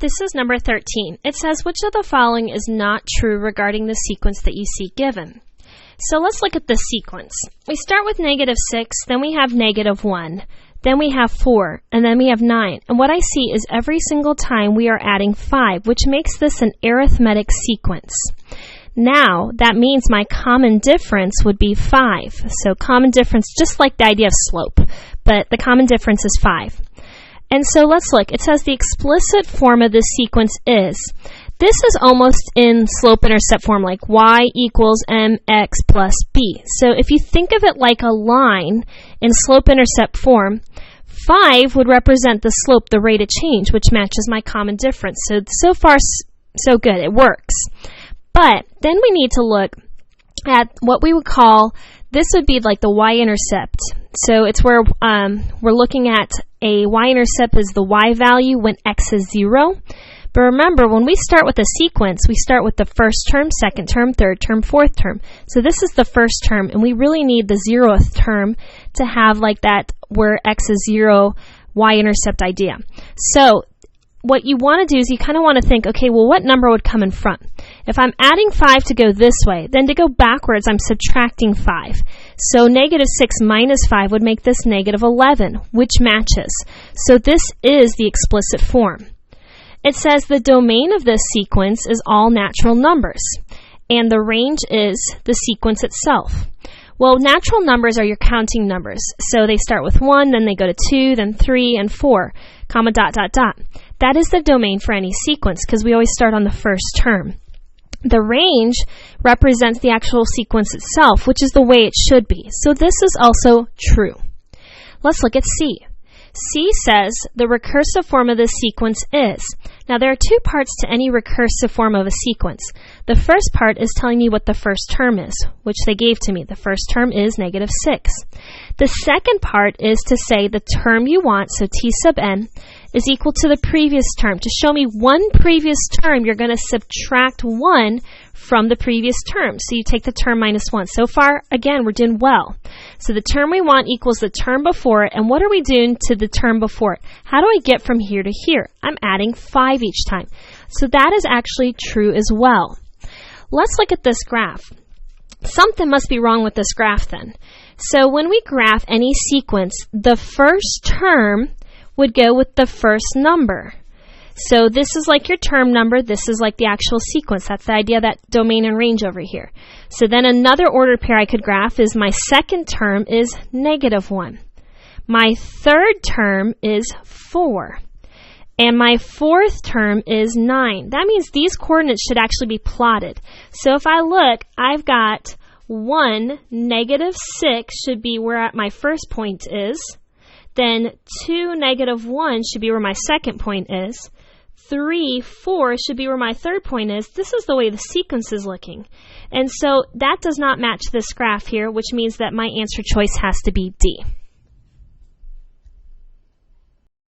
This is number 13. It says, which of the following is not true regarding the sequence that you see given? So let's look at the sequence. We start with -6, then we have -1, then we have 4, and then we have 9. And what I see is every single time we are adding 5, which makes this an arithmetic sequence. Now, that means my common difference would be 5. So common difference, just like the idea of slope, but the common difference is 5. And so let's look. It says the explicit form of this sequence is, this is almost in slope-intercept form, like y equals mx plus b. So if you think of it like a line in slope-intercept form, 5 would represent the slope, the rate of change, which matches my common difference. So far, so good. It works. But then we need to look at what we would call, this would be like the y-intercept. So it's where we're looking at a y-intercept is the y value when x is 0. But remember, when we start with a sequence, we start with the first term, second term, third term, fourth term. So this is the first term, and we really need the 0th term to have like that where x is 0 y-intercept idea. So what you want to do is you kind of want to think, okay, well, what number would come in front? If I'm adding 5 to go this way, then to go backwards, I'm subtracting 5. So -6 minus 5 would make this -11, which matches. So this is the explicit form. It says the domain of this sequence is all natural numbers, and the range is the sequence itself. Well, natural numbers are your counting numbers. So they start with 1, then they go to 2, then 3, and 4, comma, dot, dot, dot. That is the domain for any sequence because we always start on the first term. The range represents the actual sequence itself, which is the way it should be. So this is also true. Let's look at C. C says the recursive form of this sequence is. Now there are two parts to any recursive form of a sequence. The first part is telling me what the first term is, which they gave to me. The first term is -6. The second part is to say the term you want, so T sub n, is equal to the previous term. To show me one previous term, you're going to subtract 1 from the previous term. So you take the term -1. So far, again, we're doing well. So the term we want equals the term before it. And what are we doing to the term before it? How do I get from here to here? I'm adding 5 each time. So that is actually true as well. Let's look at this graph. Something must be wrong with this graph then. So when we graph any sequence, the first term would go with the first number. So this is like your term number, this is like the actual sequence. That's the idea of that domain and range over here. So then another ordered pair I could graph is my second term is -1. My third term is 4. And my fourth term is 9. That means these coordinates should actually be plotted. So if I look, I've got 1, -6 should be where my first point is. Then 2, -1 should be where my second point is. 3, 4 should be where my third point is. This is the way the sequence is looking. And so that does not match this graph here, which means that my answer choice has to be D.